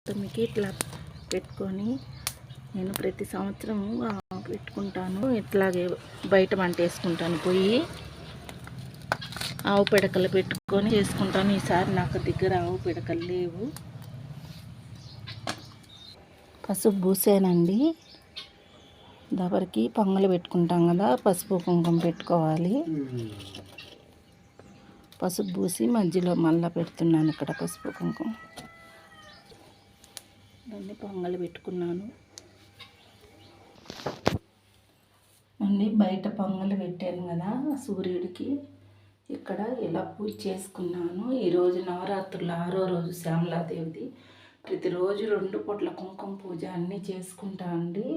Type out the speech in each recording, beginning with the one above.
తొమ్మిదికి ఇట్లా పెట్టుకొని నేను ప్రతి సంవత్సరము పెట్టుకుంటాను. ఇట్లాగే బయట వంట వేసుకుంటాను. పొయ్యి ఆవు పిడకలు పెట్టుకొని చేసుకుంటాను. ఈసారి నాకు దగ్గర ఆవు పిడకలు లేవు. పసుపు పూసేనండి. దబరికి పొంగలు పెట్టుకుంటాం కదా, పసుపు కుంకుమ పెట్టుకోవాలి. పసుపు పూసి మధ్యలో మళ్ళీ పెడుతున్నాను. ఇక్కడ పసుపు కుంకుమ దాన్ని పొంగలు పెట్టుకున్నాను అండి. బయట పొంగలు పెట్టాను కదా సూర్యుడికి. ఇక్కడ ఇలా పూజ చేసుకున్నాను. ఈరోజు నవరాత్రులు 6వ రోజు శ్యామలాదేవిది. ప్రతిరోజు 2 పూట్ల కుంకుమ పూజ అన్నీ చేసుకుంటా అండి.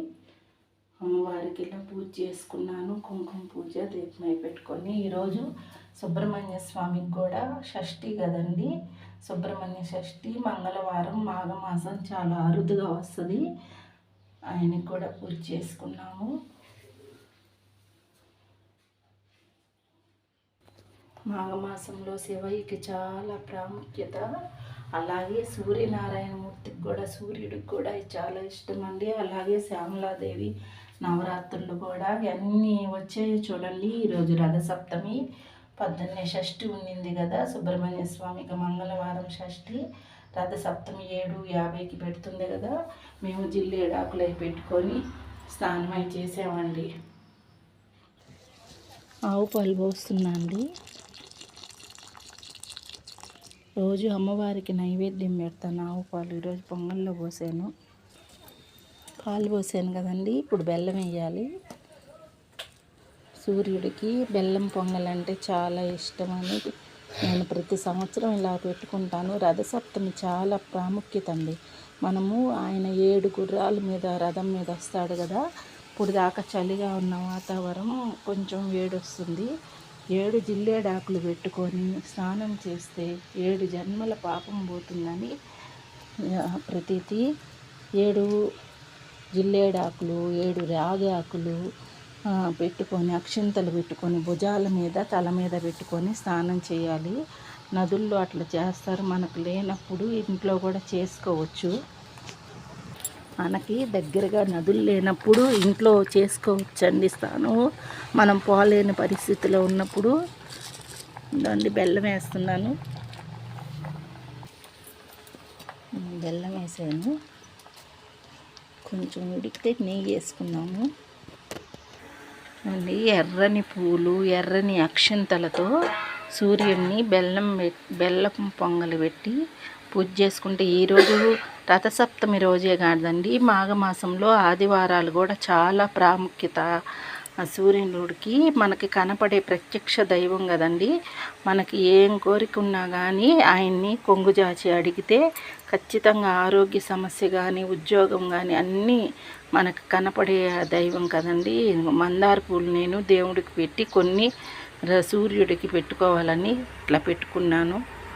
అమ్మవారికి ఇలా పూజ చేసుకున్నాను. కుంకుమ పూజ దీపమై పెట్టుకొని ఈరోజు సుబ్రహ్మణ్య స్వామికి కూడా షష్ఠి కదండి. సుబ్రహ్మణ్య షష్ఠి మంగళవారం మాఘమాసం చాలా అరుదుగా వస్తుంది. ఆయనకి కూడా పూజ చేసుకున్నాము. మాఘమాసంలో శివయ్యకి చాలా ప్రాముఖ్యత. అలాగే సూర్యనారాయణమూర్తికి కూడా, సూర్యుడికి కూడా చాలా ఇష్టం అండి. అలాగే శ్యామలాదేవి నవరాత్రులు కూడా అన్నీ వచ్చాయి చూడండి. ఈరోజు రథసప్తమి, పొద్దున్నే షష్ఠి ఉండింది కదా సుబ్రహ్మణ్య స్వామికి. మంగళవారం షష్ఠి, రథసప్తమి 7:50కి పెడుతుంది కదా. మేము జిల్లేడాకులు అవి పెట్టుకొని స్నానం చేసామండి. ఆవు పాలు పోస్తున్నా అండి. రోజు అమ్మవారికి నైవేద్యం పెడతాను ఆవు పాలు. ఈరోజు పొంగల్లో పోసాను. పాలు పోసాను కదండి. ఇప్పుడు బెల్లం వేయాలి. సూర్యుడికి బెల్లం పొంగలంటే చాలా ఇష్టమని నేను ప్రతి సంవత్సరం ఇలా పెట్టుకుంటాను. రథసప్తమి చాలా ప్రాముఖ్యత అండి. మనము ఆయన 7 గుర్రాల మీద రథం మీద వస్తాడు కదా. ఇప్పుడు దాకా చలిగా ఉన్న వాతావరణం కొంచెం వేడొస్తుంది. 7 జిల్లేడాకులు పెట్టుకొని స్నానం చేస్తే 7 జన్మల పాపం పోతుందని ప్రతీతి. 7 జిల్లేడాకులు, 7 రాగి ఆకులు పెట్టుకొని, అక్షింతలు పెట్టుకొని, భుజాల మీద తల మీద పెట్టుకొని స్నానం చేయాలి. నదుల్లో అట్లా చేస్తారు. మనకు లేనప్పుడు ఇంట్లో కూడా చేసుకోవచ్చు. మనకి దగ్గరగా నదులు లేనప్పుడు ఇంట్లో చేసుకోవచ్చండి స్నానం. మనం పోలేని పరిస్థితిలో ఉన్నప్పుడు. దాన్ని బెల్లం వేస్తున్నాను. బెల్లం వేసాను. కొంచెం ఉడికితే నెయ్యి వేసుకున్నాము అండి. ఎర్రని పూలు, ఎర్రని అక్షింతలతో సూర్యుడిని బెల్లం పొంగలు పెట్టి పూజ చేసుకుంటే, ఈరోజు రథసప్తమి రోజే కాదండి, మాఘమాసంలో ఆదివారాలు కూడా చాలా ప్రాముఖ్యత. సూర్యుడికి మనకి కనపడే ప్రత్యక్ష దైవం కదండి. మనకి ఏం కోరిక ఉన్నా కానీ ఆయన్ని కొంగుజాచి అడిగితే ఖచ్చితంగా ఆరోగ్య సమస్య కానీ, ఉద్యోగం కానీ అన్నీ మనకు కనపడే దైవం కదండి. మందార పూలు నేను దేవుడికి పెట్టి కొన్ని సూర్యుడికి పెట్టుకోవాలని ఇట్లా పెట్టుకున్నాను.